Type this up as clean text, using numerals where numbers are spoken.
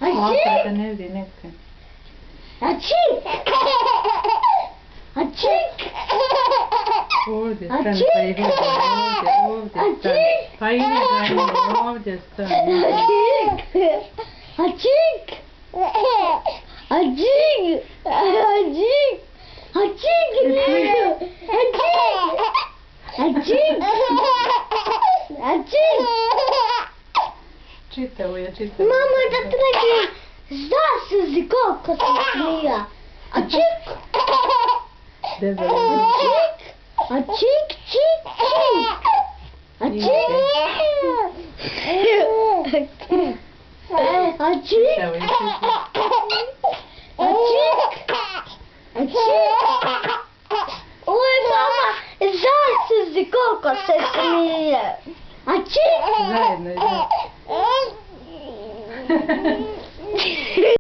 Ovako da ne vidi neka. Ačik! Ačik! Ovdje stani pa i vidi, ovdje stani. Pa i vidi, ovdje stani. Ačik! Ačik! Ačik! Ačik! Ačik! Ačik! Čitavo je, čitavo. Mama, da ti neki zna se kako se smija. Ačik! Debel. Ačik! Ačik, čik, čik! Ačik! Ačik! Čitavo je, čitavo. Ačik! Ačik! Oj, mama, zna se kako se smije. Ačik! Zajedno je, da.